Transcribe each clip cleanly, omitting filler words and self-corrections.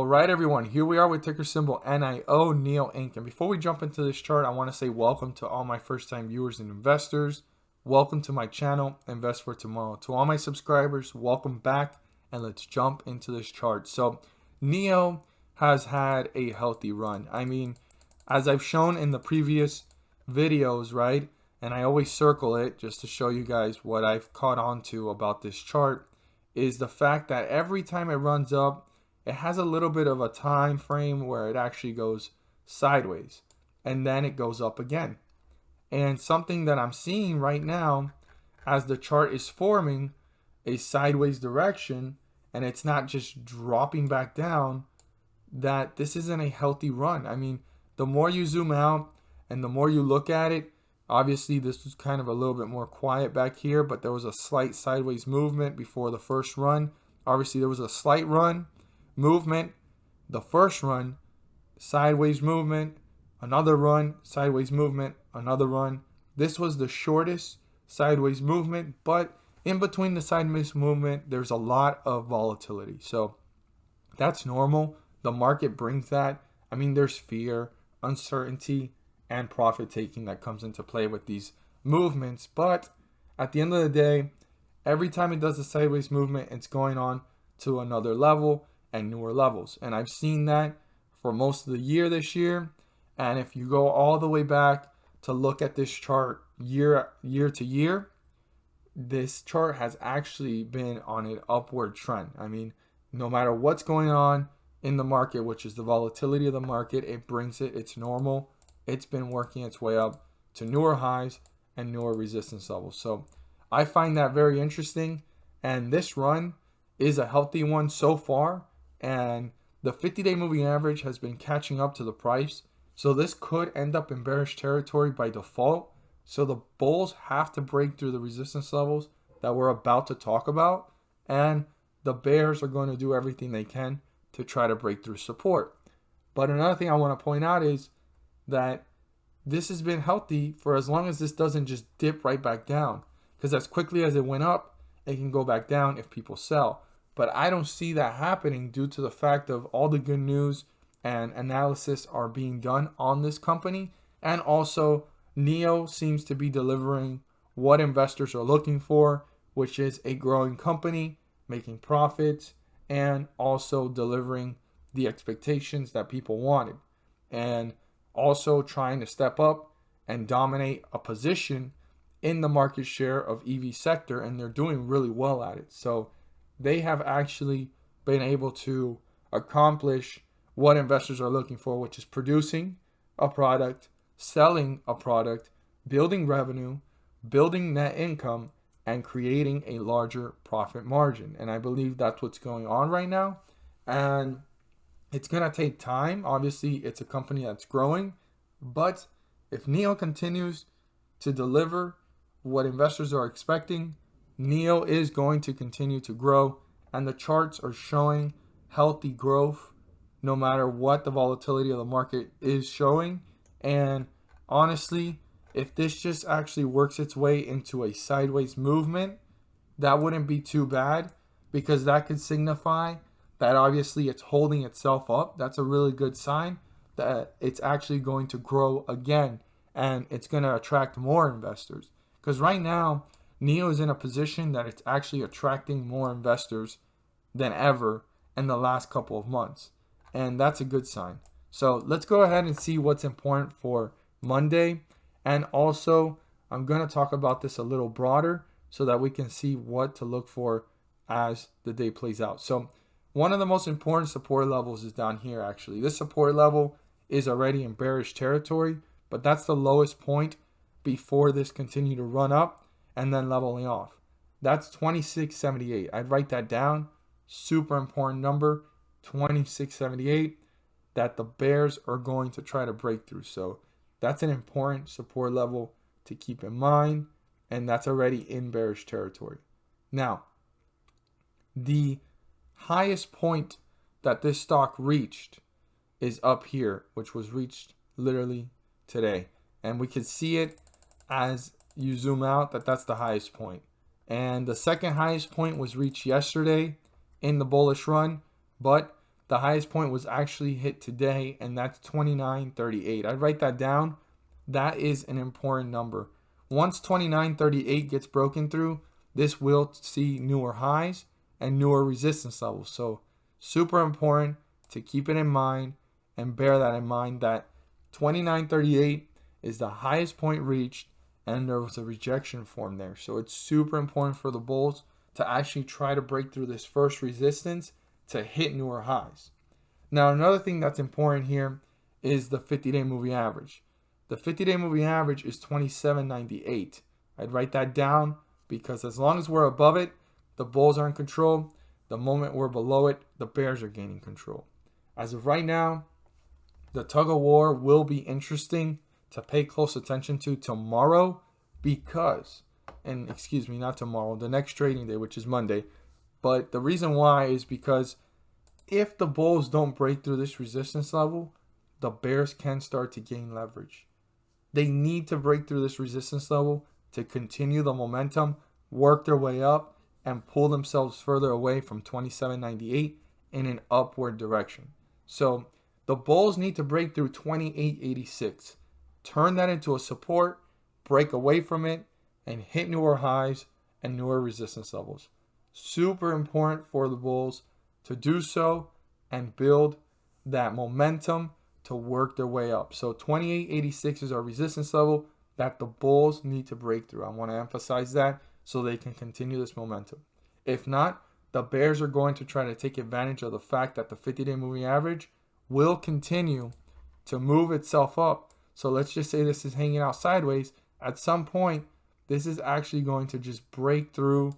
Alright everyone, here we are with ticker symbol NIO, NEO Inc. And before we jump into this chart, I want to say welcome to all my first time viewers and investors. Welcome to my channel, Invest for Tomorrow. To all my subscribers, welcome back, and let's jump into this chart. So NEO has had a healthy run. I mean, as I've shown in the previous videos, right? And I always circle it just to show you guys what I've caught on to about this chart, is the fact that every time it runs up, it has a little bit of a time frame where it actually goes sideways and then it goes up again. And something that I'm seeing right now as the chart is forming a sideways direction and it's not just dropping back down, that this isn't a healthy run. I mean, the more you zoom out and the more you look at it, obviously this was kind of a little bit more quiet back here, but there was a slight sideways movement before the first run. Obviously there was a slight run movement, the first run, sideways movement, another run, sideways movement, another run. This was the shortest sideways movement, but in between the sideways movement, there's a lot of volatility. So that's normal. The market brings that. I mean, there's fear, uncertainty, and profit taking that comes into play with these movements. But at the end of the day, every time it does a sideways movement, it's going on to another level and newer levels. And I've seen that for most of the year this year. And if you go all the way back to look at this chart year to year, this chart has actually been on an upward trend. I mean, no matter what's going on in the market, which is the volatility of the market, it brings it. It's normal. It's been working its way up to newer highs and newer resistance levels. So I find that very interesting. And this run is a healthy one so far. And the 50-day moving average has been catching up to the price. So this could end up in bearish territory by default. So the bulls have to break through the resistance levels that we're about to talk about. And the bears are going to do everything they can to try to break through support. But another thing I want to point out is that this has been healthy for as long as this doesn't just dip right back down. Because as quickly as it went up, it can go back down if people sell. But I don't see that happening due to the fact of all the good news and analysis are being done on this company. And also, NEO seems to be delivering what investors are looking for, which is a growing company, making profits, and also delivering the expectations that people wanted. And also trying to step up and dominate a position in the market share of EV sector. And they're doing really well at it. So they have actually been able to accomplish what investors are looking for, which is producing a product, selling a product, building revenue, building net income, and creating a larger profit margin. And I believe that's what's going on right now. And it's going to take time. Obviously, it's a company that's growing. But if NEO continues to deliver what investors are expecting, NEO is going to continue to grow, and the charts are showing healthy growth no matter what the volatility of the market is showing. And honestly, if this just actually works its way into a sideways movement, that wouldn't be too bad, because that could signify that obviously it's holding itself up. That's a really good sign that it's actually going to grow again and it's going to attract more investors. Because right now, NEO is in a position that it's actually attracting more investors than ever in the last couple of months. And that's a good sign. So let's go ahead and see what's important for Monday. And also, I'm going to talk about this a little broader so that we can see what to look for as the day plays out. So one of the most important support levels is down here, actually. This support level is already in bearish territory, but that's the lowest point before this continue to run up and then leveling off. That's 2678. I'd write that down. Super important number, 2678, that the bears are going to try to break through. So that's an important support level to keep in mind, and that's already in bearish territory. Now, the highest point that this stock reached is up here, which was reached literally today. And we can see it as you zoom out that that's the highest point. And the second highest point was reached yesterday in the bullish run, but the highest point was actually hit today, and that's 29.38. I'd write that down. That is an important number. Once 29.38 gets broken through, this will see newer highs and newer resistance levels. So super important to keep it in mind and bear that in mind, that 29.38 is the highest point reached, and there was a rejection form there. So it's super important for the bulls to actually try to break through this first resistance to hit newer highs. Now, another thing that's important here is the 50-day moving average. The 50-day moving average is 27.98. I'd write that down because as long as we're above it, the bulls are in control. The moment we're below it, the bears are gaining control. As of right now, the tug of war will be interesting to pay close attention to tomorrow because, and excuse me, not tomorrow, the next trading day, which is Monday. But the reason why is because if the bulls don't break through this resistance level, the bears can start to gain leverage. They need to break through this resistance level to continue the momentum, work their way up, and pull themselves further away from 27.98 in an upward direction. So the bulls need to break through 28.86, turn that into a support, break away from it, and hit newer highs and newer resistance levels. Super important for the bulls to do so and build that momentum to work their way up. So 28.86 is our resistance level that the bulls need to break through. I want to emphasize that so they can continue this momentum. If not, the bears are going to try to take advantage of the fact that the 50-day moving average will continue to move itself up. So let's just say this is hanging out sideways. At some point, this is actually going to just break through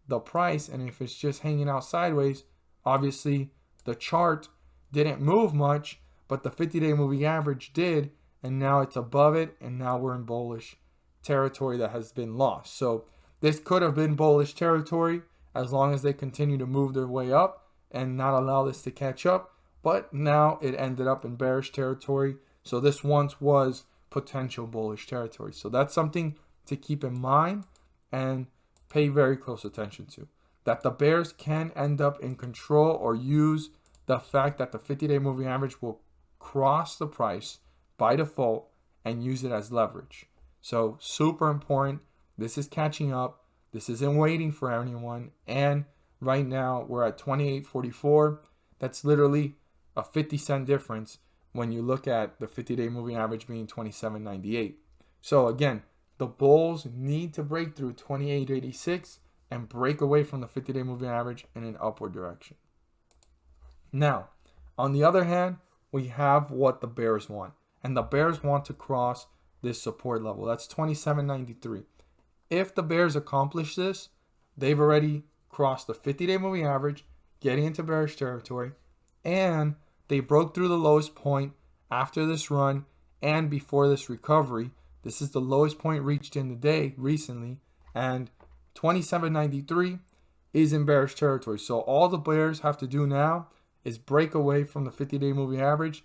the price. And if it's just hanging out sideways, obviously the chart didn't move much, but the 50-day moving average did. And now it's above it. And now we're in bullish territory that has been lost. So this could have been bullish territory as long as they continue to move their way up and not allow this to catch up. But now it ended up in bearish territory. So this once was potential bullish territory. So that's something to keep in mind and pay very close attention to. That the bears can end up in control or use the fact that the 50-day moving average will cross the price by default and use it as leverage. So super important. This is catching up. This isn't waiting for anyone. And right now we're at 28.44. That's literally a 50-cent difference when you look at the 50-day moving average being 27.98. So again, the bulls need to break through 28.86 and break away from the 50-day moving average in an upward direction. Now, on the other hand, we have what the bears want. And the bears want to cross this support level. That's 27.93. If the bears accomplish this, they've already crossed the 50-day moving average, getting into bearish territory, and they broke through the lowest point after this run and before this recovery. This is the lowest point reached in the day recently, and 27.93 is in bearish territory. So all the bears have to do now is break away from the 50-day moving average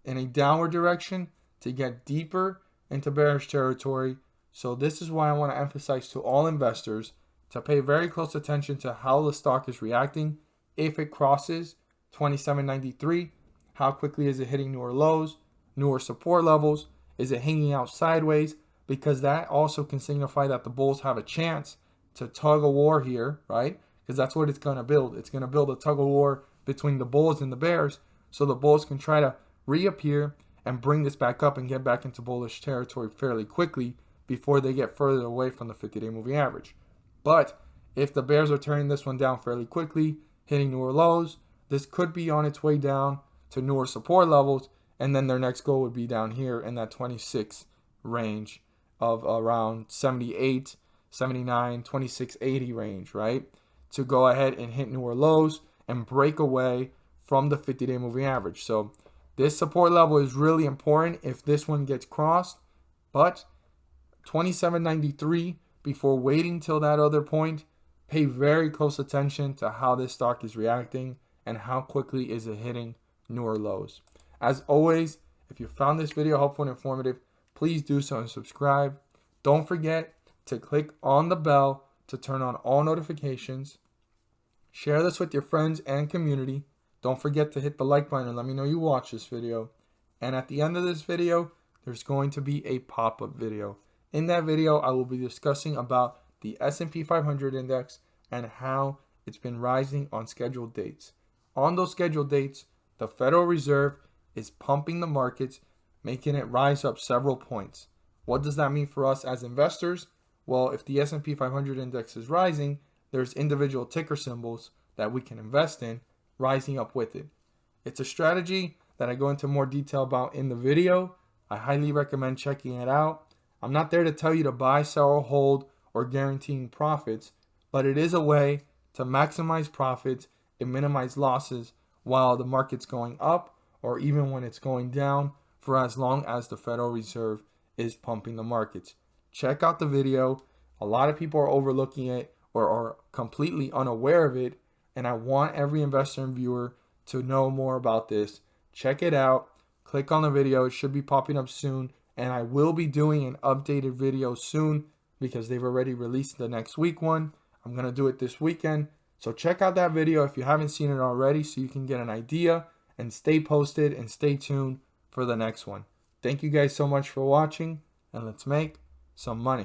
in a downward direction to get deeper into bearish territory. So this is why I want to emphasize to all investors to pay very close attention to how the stock is reacting. If it crosses 27.93, how quickly is it hitting newer lows, newer support levels? Is it hanging out sideways? Because that also can signify that the bulls have a chance to tug a war here, right? Because that's what it's going to build. It's going to build a tug of war between the bulls and the bears, so the bulls can try to reappear and bring this back up and get back into bullish territory fairly quickly before they get further away from the 50-day moving average. But if the bears are turning this one down fairly quickly, hitting newer lows, this could be on its way down to newer support levels, and then their next goal would be down here in that 26 range of around 78, 79, 26.80 range, right? To go ahead and hit newer lows and break away from the 50-day moving average. So this support level is really important if this one gets crossed, but 27.93 before waiting till that other point, pay very close attention to how this stock is reacting and how quickly is it hitting newer lows. As always, if you found this video helpful and informative, please do so and subscribe. Don't forget to click on the bell to turn on all notifications. Share this with your friends and community. Don't forget to hit the like button and let me know you watch this video. And at the end of this video, there's going to be a pop-up video. In that video, I will be discussing about the S&P 500 index and how it's been rising on scheduled dates. On those scheduled dates, the Federal Reserve is pumping the markets, making it rise up several points. What does that mean for us as investors? Well, if the S&P 500 index is rising, there's individual ticker symbols that we can invest in rising up with it. It's a strategy that I go into more detail about in the video. I highly recommend checking it out. I'm not there to tell you to buy, sell, or hold, or guaranteeing profits, but it is a way to maximize profits and minimize losses while the market's going up or even when it's going down, for as long as the Federal Reserve is pumping the markets. Check out the video. A lot of people are overlooking it or are completely unaware of it, and I want every investor and viewer to know more about this. Check it out. Click on the video. It should be popping up soon, and I will be doing an updated video soon because they've already released the next week one. I'm going to do it this weekend. So check out that video if you haven't seen it already so you can get an idea, and stay posted and stay tuned for the next one. Thank you guys so much for watching, and let's make some money.